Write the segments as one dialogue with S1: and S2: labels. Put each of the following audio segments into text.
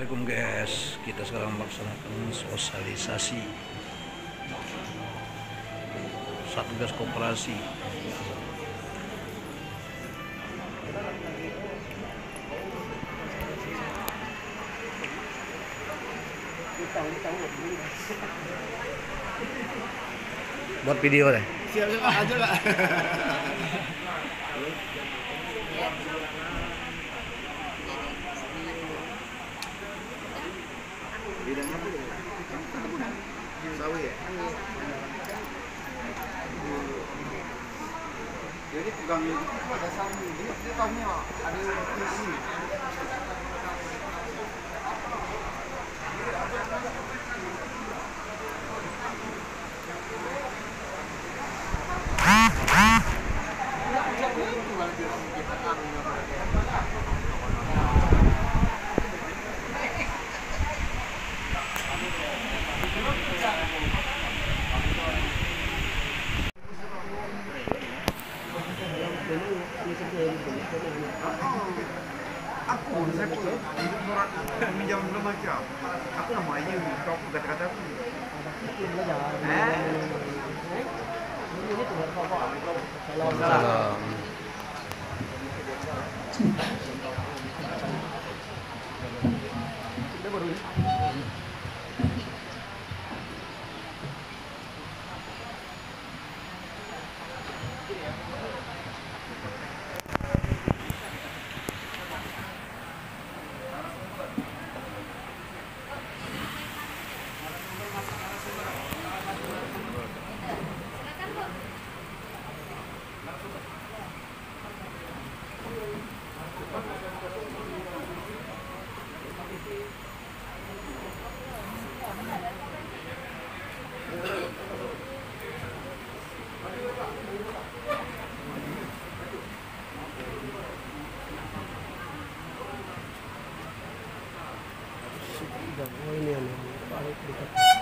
S1: Assalamualaikum guys, kita sekarang melaksanakan sosialisasi Satgas Koperasi. Buat video deh.
S2: Siap aja lah. Bidang apa ya? Sawi ya? Jadi pegangnya itu pada sawi. Dia tahunya ada ini. Saya minjam belum macam. Aku nama Ayu, kau kata-kata aku.
S1: Salam.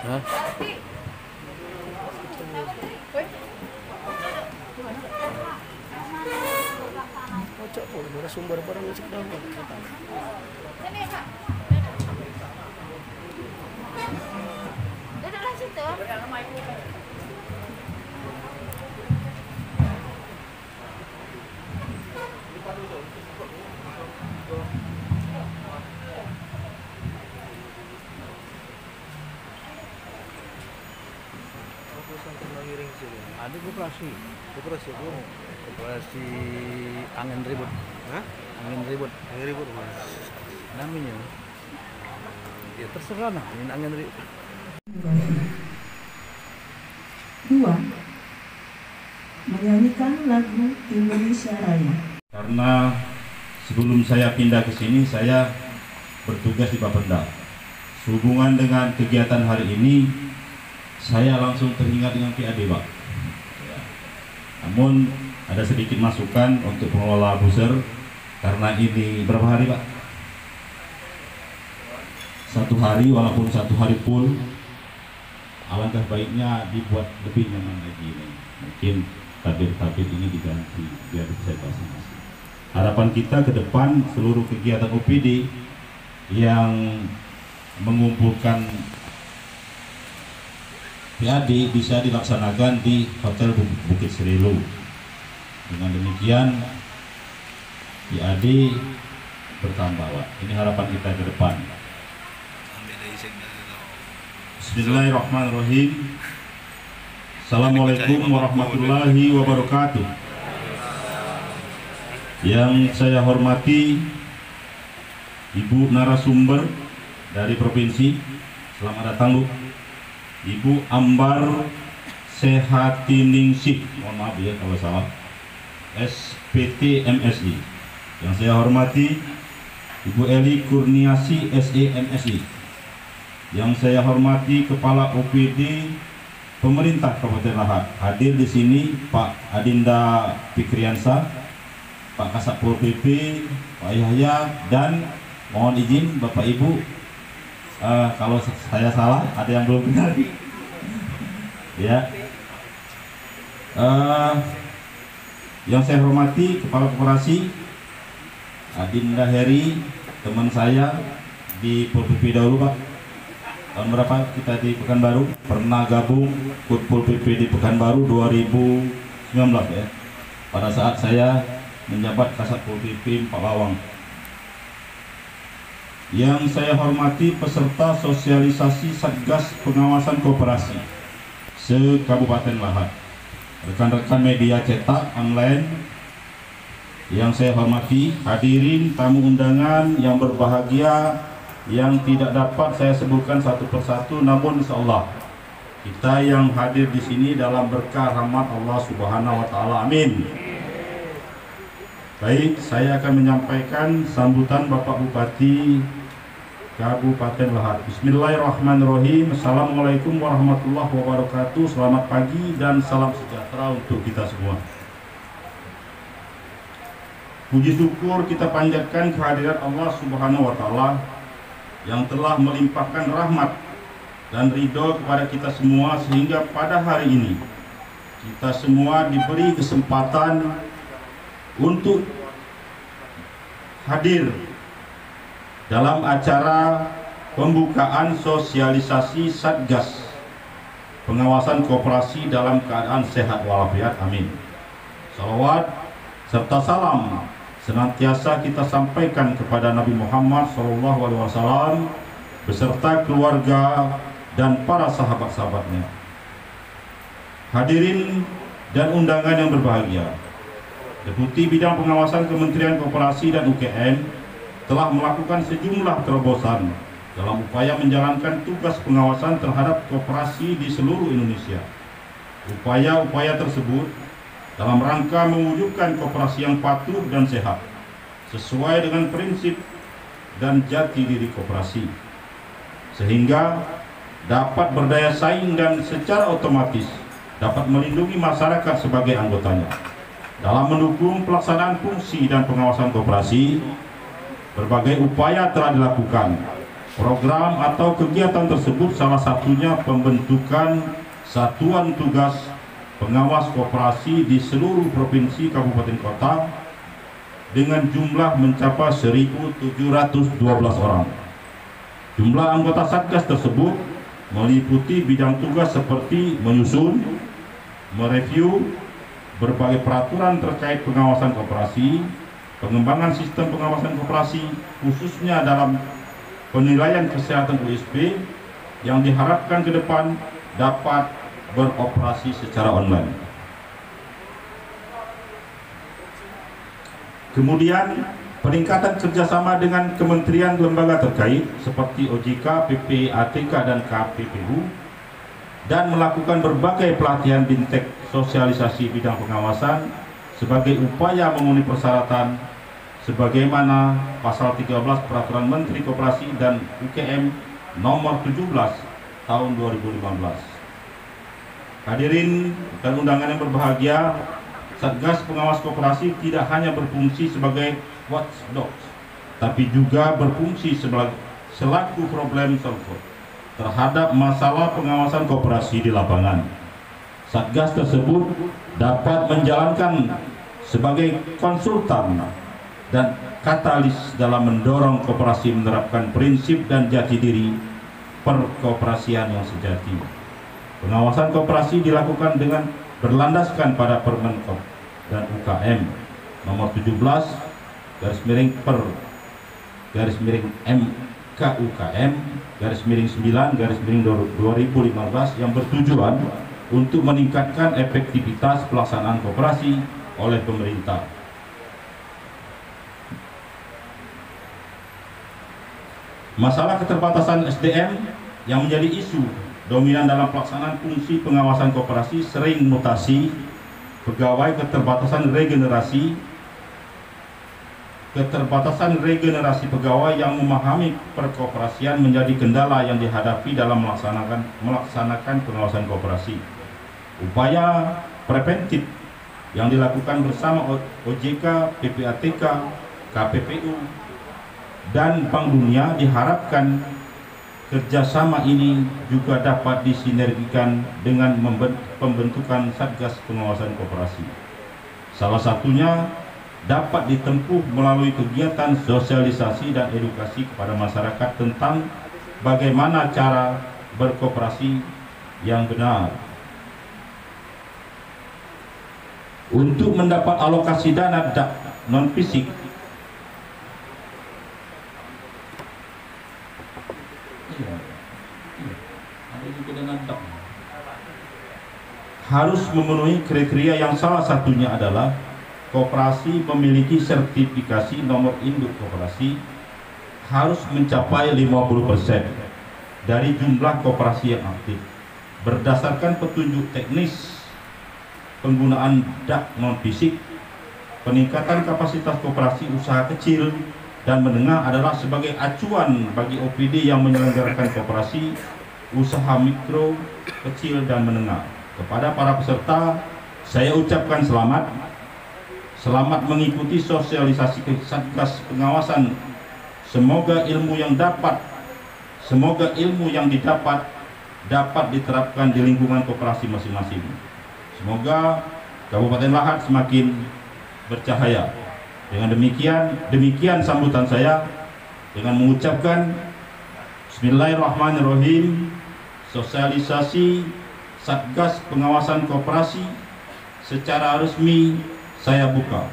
S1: Hah? Kocok pun sumber barang yang sedang
S3: Sini Kak. Duduklah situ.
S1: Ada koperasi angin ribut.
S2: Hah?
S1: Angin ribut
S2: Mas.
S1: namanya. Ya terserah nah, ini angin ribut.
S4: 2. Menyanyikan lagu Indonesia Raya.
S5: Karena sebelum saya pindah ke sini, saya bertugas di Bapenda. Sehubungan dengan kegiatan hari ini, saya langsung teringat dengan PAD, Pak. Ya. Namun ada sedikit masukan untuk pengelola buzzer, karena ini berapa hari, Pak? 1 hari, walaupun 1 hari pun alangkah baiknya dibuat lebih nyaman lagi ini. Mungkin tabir-tabir ini diganti biar bisa masing-masing. Harapan kita ke depan seluruh kegiatan OPD yang mengumpulkan PAD bisa dilaksanakan di Hotel Bukit Serilo. Dengan demikian PAD bertambah, Pak. Ini harapan kita ke depan. Bismillahirrahmanirrahim. Assalamualaikum warahmatullahi wabarakatuh. Yang saya hormati Ibu narasumber dari provinsi, selamat datang, Bu. Ibu Ambar Sehatiningsih, mohon maaf ya kalau salah, SPT MSI. Yang saya hormati Ibu Eli Kurniasi SE MSI. Yang saya hormati Kepala OPD Pemerintah Kabupaten Lahat. Hadir di sini Pak Adinda Fikriansa, Pak Kasatpol PP, Pak Yahya, dan mohon izin Bapak Ibu, kalau saya salah, ada yang belum kenal. Ya, yang saya hormati Kepala Koperasi Adinda Heri, teman saya, di Pol PP dahulu Pak. Tahun berapa kita di Pekanbaru? Pernah gabung Pol PP di Pekanbaru 2019 ya. Pada saat saya menjabat Kasat Pol PP Pak Lawang. Yang saya hormati peserta sosialisasi Satgas Pengawasan Koperasi se-Kabupaten Lahat, rekan-rekan media cetak online yang saya hormati, hadirin tamu undangan yang berbahagia yang tidak dapat saya sebutkan satu persatu, namun insya Allah kita yang hadir di sini dalam berkah rahmat Allah Subhanahu wa Ta'ala. Amin. Baik, saya akan menyampaikan sambutan Bapak Bupati Kabupaten Lahat. Bismillahirrahmanirrahim. Assalamualaikum warahmatullahi wabarakatuh. Selamat pagi dan salam sejahtera untuk kita semua. Puji syukur kita panjatkan kehadiran Allah Subhanahu wa Ta'ala yang telah melimpahkan rahmat dan ridho kepada kita semua, sehingga pada hari ini kita semua diberi kesempatan untuk hadir dalam acara pembukaan sosialisasi Satgas Pengawasan Koperasi dalam keadaan sehat walafiat. Amin. Salawat serta salam senantiasa kita sampaikan kepada Nabi Muhammad SAW beserta keluarga dan para sahabat-sahabatnya. Hadirin dan undangan yang berbahagia, Deputi Bidang Pengawasan Kementerian Koperasi dan UKM telah melakukan sejumlah terobosan dalam upaya menjalankan tugas pengawasan terhadap koperasi di seluruh Indonesia. Upaya-upaya tersebut dalam rangka mewujudkan koperasi yang patuh dan sehat sesuai dengan prinsip dan jati diri koperasi, sehingga dapat berdaya saing dan secara otomatis dapat melindungi masyarakat sebagai anggotanya. Dalam mendukung pelaksanaan fungsi dan pengawasan koperasi, berbagai upaya telah dilakukan. Program atau kegiatan tersebut salah satunya pembentukan satuan tugas pengawas koperasi di seluruh provinsi kabupaten kota dengan jumlah mencapai 1.712 orang. Jumlah anggota Satgas tersebut meliputi bidang tugas seperti menyusun, mereview berbagai peraturan terkait pengawasan koperasi, pengembangan sistem pengawasan koperasi khususnya dalam penilaian kesehatan USP yang diharapkan ke depan dapat beroperasi secara online. Kemudian peningkatan kerjasama dengan kementerian lembaga terkait seperti OJK, PPATK dan KPPU, dan melakukan berbagai pelatihan bintek sosialisasi bidang pengawasan sebagai upaya memenuhi persyaratan sebagaimana pasal 13 Peraturan Menteri Koperasi dan UKM nomor 17 tahun 2015. Hadirin dan undangan yang berbahagia, Satgas Pengawas Koperasi tidak hanya berfungsi sebagai watchdog, tapi juga berfungsi selaku problem solver terhadap masalah pengawasan koperasi di lapangan. Satgas tersebut dapat menjalankan sebagai konsultan dan katalis dalam mendorong koperasi menerapkan prinsip dan jati diri perkoperasian yang sejati. Pengawasan koperasi dilakukan dengan berlandaskan pada Permenkop dan UKM nomor 17 /MKUKM /9/2015 yang bertujuan untuk meningkatkan efektivitas pelaksanaan koperasi oleh pemerintah. Masalah keterbatasan SDM yang menjadi isu dominan dalam pelaksanaan fungsi pengawasan koperasi sering mutasi, pegawai keterbatasan regenerasi pegawai yang memahami perkoperasian menjadi kendala yang dihadapi dalam melaksanakan pengawasan koperasi. Upaya preventif yang dilakukan bersama OJK, PPATK, KPPU, dan Bank Dunia diharapkan kerjasama ini juga dapat disinergikan dengan pembentukan Satgas Pengawasan Koperasi. Salah satunya dapat ditempuh melalui kegiatan sosialisasi dan edukasi kepada masyarakat tentang bagaimana cara berkoperasi yang benar. Untuk mendapat alokasi dana non-fisik, harus memenuhi kriteria yang salah satunya adalah koperasi memiliki sertifikasi nomor induk koperasi harus mencapai 50% dari jumlah koperasi yang aktif berdasarkan petunjuk teknis penggunaan dak non-fisik. Peningkatan kapasitas koperasi usaha kecil dan menengah adalah sebagai acuan bagi OPD yang menyelenggarakan koperasi usaha mikro, kecil dan menengah. Kepada para peserta, saya ucapkan selamat mengikuti sosialisasi Satgas Pengawasan. Semoga ilmu yang didapat dapat diterapkan di lingkungan koperasi masing-masing. Semoga Kabupaten Lahat semakin bercahaya. Dengan demikian sambutan saya dengan mengucapkan Bismillahirrahmanirrahim. Sosialisasi Satgas Pengawasan Koperasi secara resmi saya buka.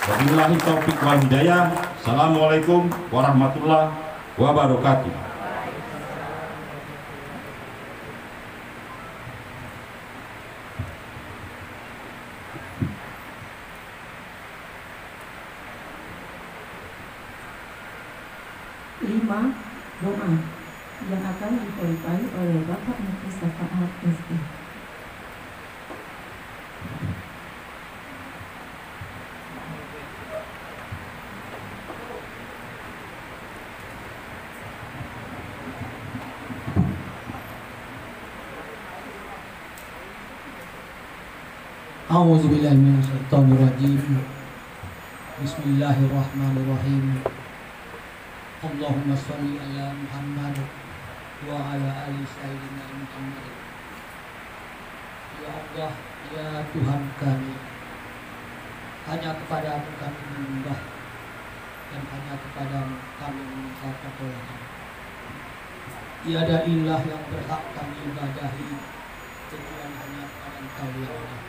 S5: Wabillahi taufiq wal hidayah. Assalamualaikum warahmatullahi wabarakatuh.
S4: Lima, doa yang akan disampaikan oleh Bapak Mufti Syafaat SD.
S6: A'udzubillahi minasyaitonirrajim. Bismillahirrahmanirrahim. Allahumma sholli ala Muhammad wa ala ali sayyidina Muhammad. Ya Allah, ya Tuhan kami, hanya kepadamu kami menyembah dan hanya kepadamu kami meminta pertolongan. Tiada ilah yang berhak kami ibadahi kecuali hanya kepada Engkau ya Allah.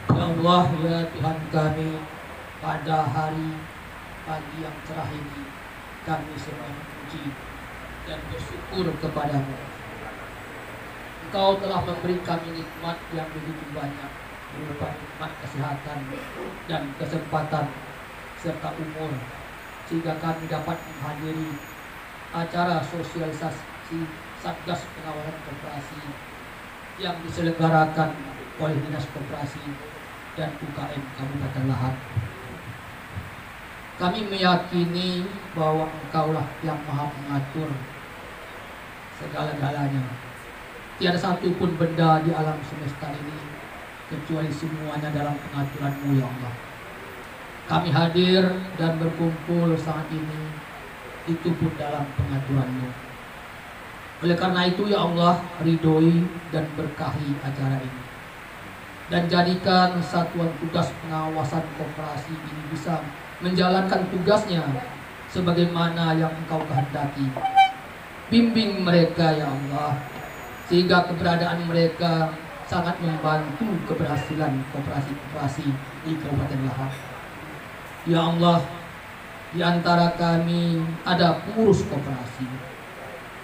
S6: Ya Allah, ya Tuhan kami, pada hari pagi yang cerah ini kami semua memuji dan bersyukur kepadamu. Engkau telah memberi kami nikmat yang begitu banyak, berupa nikmat kesehatan dan kesempatan serta umur, sehingga kami dapat menghadiri acara sosialisasi Satgas Pengawasan Koperasi yang diselenggarakan oleh Dinas Koperasi dan UKM Kabupaten Lahat. Kami meyakini bahwa Engkaulah yang Maha Mengatur segala-galanya. Tiada satu pun benda di alam semesta ini kecuali semuanya dalam pengaturan-Mu ya Allah. Kami hadir dan berkumpul saat ini, itu pun dalam pengaturan-Mu. Oleh karena itu ya Allah, ridhoi dan berkahi acara ini, dan jadikan Satuan Tugas Pengawasan Koperasi ini bisa menjalankan tugasnya sebagaimana yang Engkau kehendaki. Bimbing mereka ya Allah, sehingga keberadaan mereka sangat membantu keberhasilan koperasi-koperasi di Kabupaten Lahat. Ya Allah, di antara kami ada pengurus koperasi.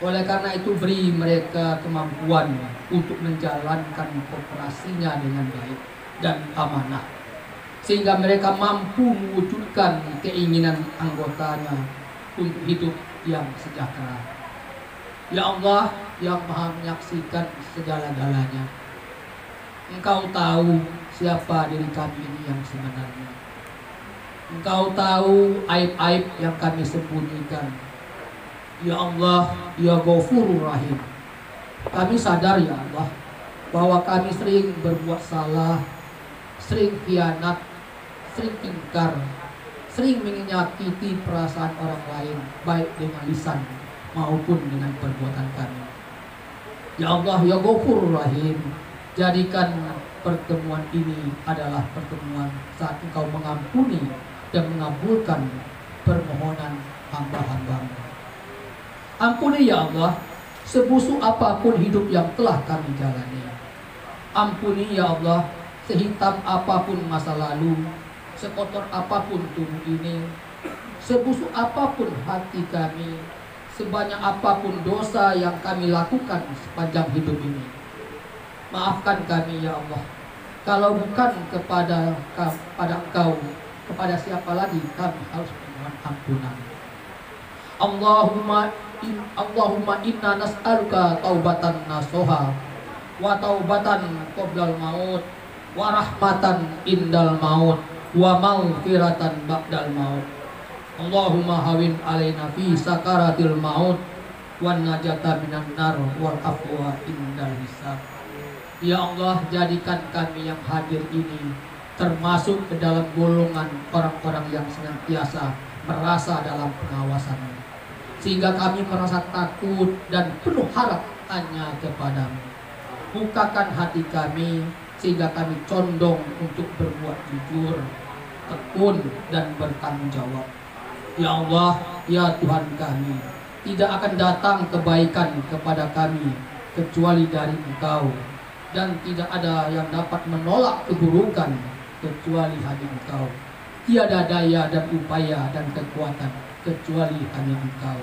S6: Oleh karena itu beri mereka kemampuan untuk menjalankan koperasinya dengan baik dan amanah, sehingga mereka mampu mewujudkan keinginan anggotanya untuk hidup yang sejahtera. Ya Allah yang Maha menyaksikan segala-galanya, Engkau tahu siapa diri kami ini yang sebenarnya. Engkau tahu aib-aib yang kami sembunyikan. Ya Allah, ya Ghafurur Rahim, kami sadar ya Allah bahwa kami sering berbuat salah, sering khianat, sering ingkar, sering menyakiti perasaan orang lain, baik dengan lisan maupun dengan perbuatan kami. Ya Allah, ya Ghafurur Rahim, jadikan pertemuan ini adalah pertemuan saat Engkau mengampuni dan mengabulkan permohonan hamba-hambamu. Ampuni ya Allah sebusuk apapun hidup yang telah kami jalani. Ampuni ya Allah sehitam apapun masa lalu, sekotor apapun tubuh ini, sebusuk apapun hati kami, sebanyak apapun dosa yang kami lakukan sepanjang hidup ini. Maafkan kami ya Allah. Kalau bukan kepada Engkau, kepada siapa lagi kami harus memohon ampunan. Allahumma inna nas'aluka taubatan nasuha wa taubatan qoblal maut wa rahmatan indal maut wa maghfiratan ba'dal maut. Allahumma hawin alaina fi sakaratil maut wan najata minan nar wal afwa indal hisab. Ya Allah, jadikan kami yang hadir ini termasuk ke dalam golongan orang-orang yang senantiasa merasa dalam pengawasan-Mu, sehingga kami merasa takut dan penuh harap hanya kepadamu. Bukakan hati kami sehingga kami condong untuk berbuat jujur, tekun dan bertanggung jawab. Ya Allah, ya Tuhan kami, tidak akan datang kebaikan kepada kami kecuali dari Engkau, dan tidak ada yang dapat menolak keburukan kecuali hanya Engkau. Tiada daya dan upaya dan kekuatan kecuali hanya Engkau.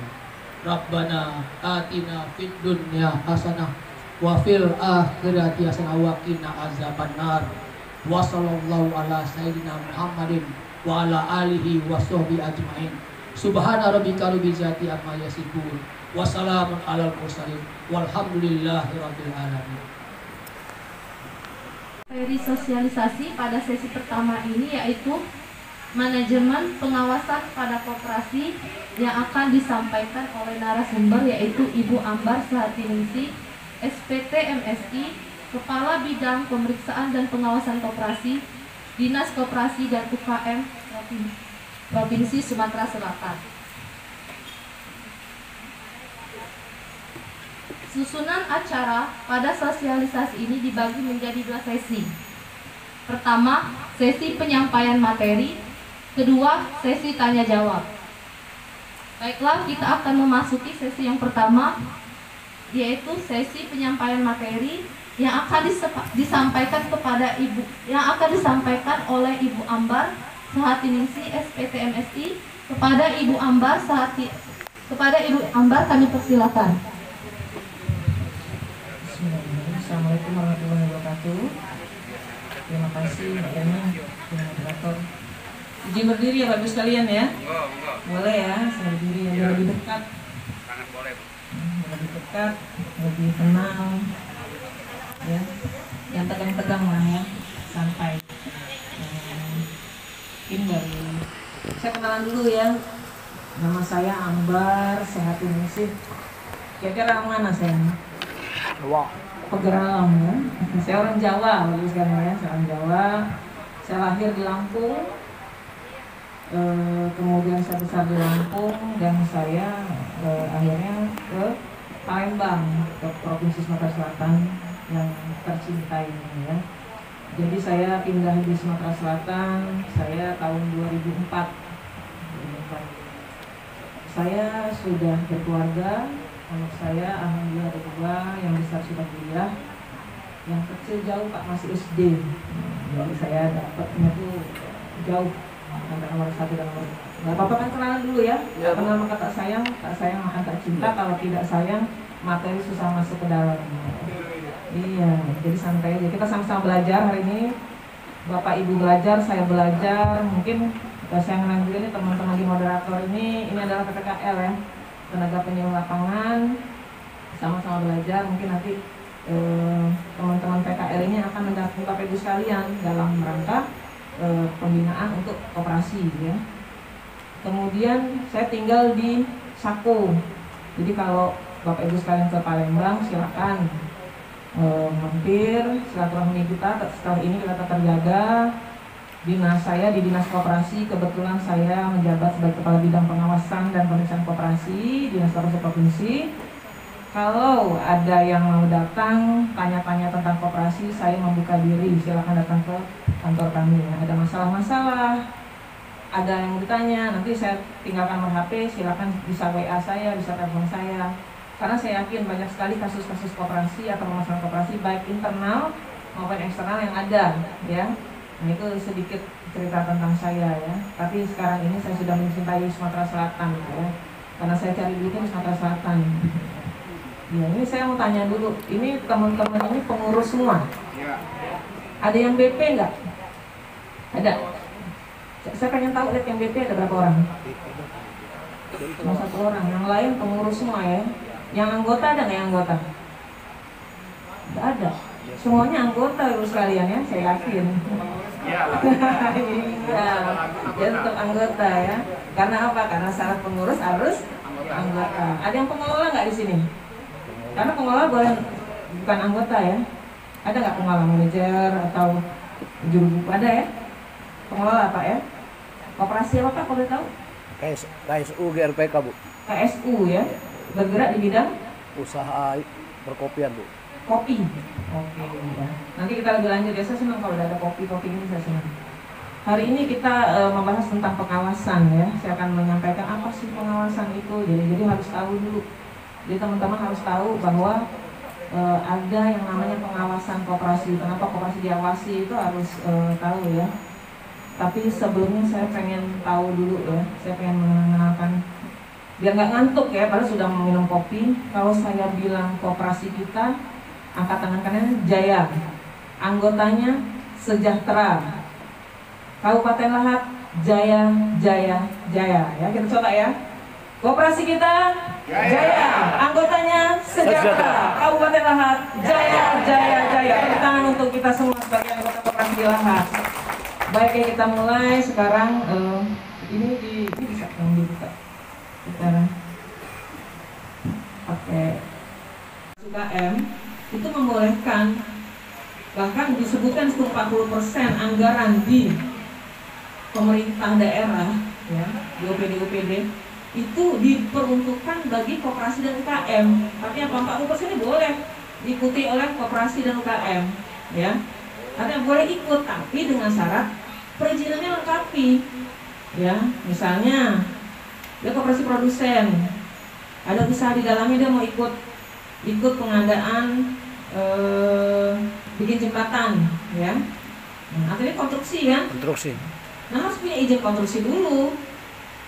S6: Rabbana atina fid dunya hasanah wa fil akhirati hasanah wa qina azabannar. Wa sallallahu ala sayyidina Muhammadin wa ala alihi wa sahbihi ajmain. Subhana rabbika rabbil izzati amma yasifun wa salamun alal mursalin walhamdulillahi rabbil alamin.
S3: Materi sosialisasi pada sesi pertama ini yaitu manajemen pengawasan pada koperasi yang akan disampaikan oleh narasumber yaitu Ibu Ambar Sahatingsi, SPT MSI, Kepala Bidang Pemeriksaan dan Pengawasan Koperasi, Dinas Koperasi dan UKM Provinsi Sumatera Selatan. Susunan acara pada sosialisasi ini dibagi menjadi 2 sesi. Pertama, sesi penyampaian materi. Kedua, sesi tanya jawab. Baiklah, kita akan memasuki sesi yang pertama, yaitu sesi penyampaian materi yang akan disampaikan oleh Ibu Ambar Sahatingsi, SPT MSI. Kepada Ibu Ambar kami persilakan.
S4: Assalamualaikum warahmatullahi wabarakatuh. Terima kasih Mbak Yani, moderator. Izin berdiri ya Bapak Ibu sekalian ya. Boleh ya, saya berdiri yang lebih dekat.
S2: Sangat boleh.
S4: Lebih dekat, lebih tenang. Ya, yang tegang-tegang lah ya, santai. Mungkin dari saya kenalan dulu ya. Nama saya Ambar Sahatingsi. Kira-kira mana saya? Pegeralam ya. Saya orang Jawa, Bapak sekalian ya. Saya orang Jawa. Saya lahir di Lampung. Kemudian saya besar di Lampung dan saya akhirnya ke Palembang, ke Provinsi Sumatera Selatan yang tercinta ini ya. Jadi saya pindah di Sumatera Selatan saya tahun 2004. Saya sudah berkeluarga. Anak saya alhamdulillah ada 2, yang besar sudah kuliah, yang kecil jauh Pak, masih SD. Jadi saya dapatnya tuh jauh antara nomor 1 dan nomor 2. Gak apa-apa kan, kenalan dulu ya. Kenal maka tak sayang maka tak cinta. Kalau tidak sayang, materi susah masuk ke dalam. Iya, jadi santai aja. Kita sama-sama belajar hari ini. Bapak Ibu belajar, saya belajar. Mungkin saya kenal juga nih teman-teman di moderator ini adalah PPKL ya, tenaga penyuluh lapangan, sama-sama belajar. Mungkin nanti teman-teman PKL ini akan mendampingi Bapak Ibu sekalian dalam rangka pembinaan untuk koperasi ya. Kemudian saya tinggal di Sako. Jadi kalau Bapak Ibu sekalian ke Palembang silakan mampir, silaturahmi kita. Setelah ini kita tetap terjaga. Dinas saya di Dinas Koperasi, kebetulan saya menjabat sebagai Kepala Bidang Pengawasan dan Pemeriksaan Koperasi Dinas Koperasi Provinsi. Kalau ada yang mau datang tanya-tanya tentang koperasi, saya membuka diri, silakan datang ke kantor kami. Ada masalah-masalah, ada yang mau ditanya, nanti saya tinggalkan nomor HP, silakan bisa WA saya, bisa telepon saya. Karena saya yakin banyak sekali kasus-kasus koperasi atau permasalahan koperasi baik internal maupun eksternal yang ada, ya. Nah, itu sedikit cerita tentang saya, ya. Tapi sekarang ini saya sudah mencintai Sumatera Selatan, ya. Karena saya cari duitnya di Sumatera Selatan. Ya, ini saya mau tanya dulu, ini teman-teman ini pengurus semua?
S2: Ya.
S4: Ada yang BP nggak? Ada. Saya pengen tahu lihat yang BP ada berapa orang? Cuma 1 orang, yang lain pengurus semua ya. Yang anggota ada nggak yang anggota? Nggak ada. Semuanya anggota ibu sekalian ya, saya yakin.
S2: Ya.
S4: Iya, dia tetap anggota ya. Karena apa? Karena syarat pengurus harus anggota. Ada yang pengelola nggak di sini? Karena pengelola boleh bukan anggota ya. Ada nggak pengelola, manajer atau juru buku? Ada ya? Pengelola apa ya? Koperasi apa Pak, boleh tahu?
S1: KSU GRPK, Bu.
S4: KSU ya? Bergerak di bidang
S1: Usaha perkopian, Bu.
S4: kopi. Oke, ya. Nanti kita lebih lanjut ya. Saya senang kalau udah ada kopi ini, saya senang. Hari ini kita membahas tentang pengawasan ya. Saya akan menyampaikan apa sih pengawasan itu. Jadi harus tahu dulu. Jadi teman-teman harus tahu bahwa ada yang namanya pengawasan koperasi. Kenapa koperasi diawasi itu harus tahu ya. Tapi sebelumnya saya pengen tahu dulu ya. Saya pengen mengenalkan biar nggak ngantuk ya. Padahal sudah minum kopi. Kalau saya bilang koperasi kita, angkat tangan kanan Jaya. Anggotanya Sejahtera. Kabupaten Lahat Jaya, Jaya, Jaya. Ya kita coba ya. Koperasi kita Jaya. Anggotanya Sejahtera. Kabupaten Lahat Jaya, Jaya, Jaya. Tepuk tangan untuk kita semua sebagai anggota koperasi di Lahat. Baik ya, kita mulai sekarang. Ini bisa dibuka. Kita pakai UKM itu membolehkan, bahkan disebutkan 40% anggaran di pemerintah daerah ya, di OPD itu diperuntukkan bagi koperasi dan UKM. Artinya 40% ini boleh diikuti oleh koperasi dan UKM ya. Artinya boleh ikut, tapi dengan syarat perizinannya lengkapi ya. Misalnya dia koperasi produsen, ada usaha di dalamnya, dia mau ikut pengadaan bikin jembatan ya. Nah, akhirnya konstruksi kan?
S1: Konstruksi.
S4: Nah, harus punya izin konstruksi dulu.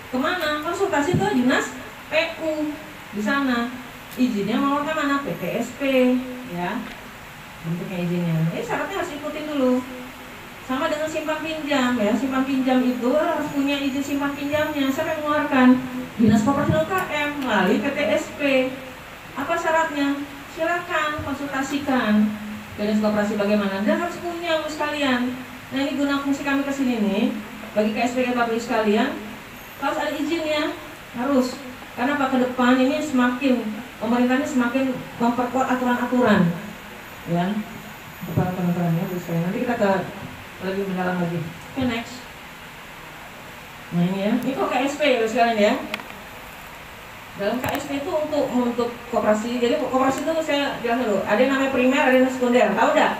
S4: Kemana? Konsultasi ke dinas PU di sana. Izinnya mau ke mana? PTSP ya. Bentuknya izinnya. Syaratnya harus ikutin dulu. Sama dengan simpan pinjam ya. Simpan pinjam itu harus punya izin simpan pinjamnya. Siapa yang mengeluarkan? Dinas Koperasi UKM melalui PTSP. Apa syaratnya? Silakan konsultasikan Dinas Koperasi bagaimana. Dan harus punya Bu sekalian. Nah, ini guna fungsi kami kesini nih. Bagi KSPK Bapak Ibu sekalian, harus ada izinnya, harus. Karena Pak, ke depan ini semakin pemerintahnya semakin memperkuat aturan-aturan, ya, aturan-aturannya. Nanti kita ke lebih mendalam lagi. Oke, next. Nah ini ya, ini kok KSP ya sekalian ya. Dalam KSP itu untuk koperasi. Jadi koperasi itu saya bilang dulu, ada yang namanya primer, ada yang sekunder. Tahu enggak?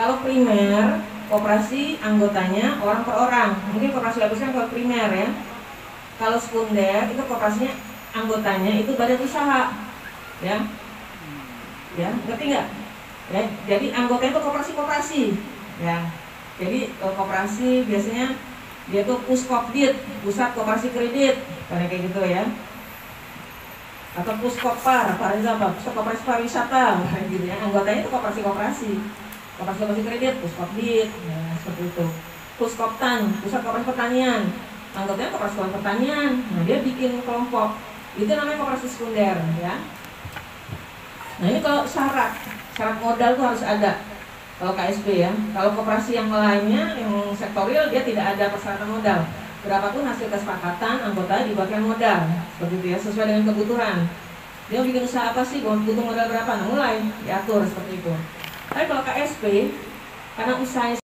S4: Kalau primer koperasi anggotanya orang per orang. Mungkin koperasi bagusnya kalau primer ya. Kalau sekunder itu koperasinya anggotanya itu badan usaha. Ya. Ya, ngerti nggak? Ya, jadi anggotanya itu koperasi-koperasi. Ya. Jadi koperasi biasanya dia tuh Puskopdit, Pusat Koperasi Kredit, kayak gitu ya. Atau Puskopar, apa? Pusat Koperasi Pariwisata, kayak gitu ya. Anggotanya itu koperasi-koperasi. Koperasi kredit, Puskopdit, ya, seperti itu. Puskoptan, Pusat Koperasi Pertanian, anggotanya koperasi pertanian. Nah, dia bikin kelompok, itu namanya koperasi sekunder, ya. Nah, ini kalau syarat modal itu harus ada. Kalau KSP ya, kalau koperasi yang lainnya, yang sektorial, dia tidak ada persyaratan modal. Berapapun hasil kesepakatan, anggota dibuatkan modal, seperti itu ya, sesuai dengan kebutuhan. Dia bikin usaha apa sih, butuh modal berapa? Nah, mulai diatur seperti itu. Tapi kalau KSP, karena usahanya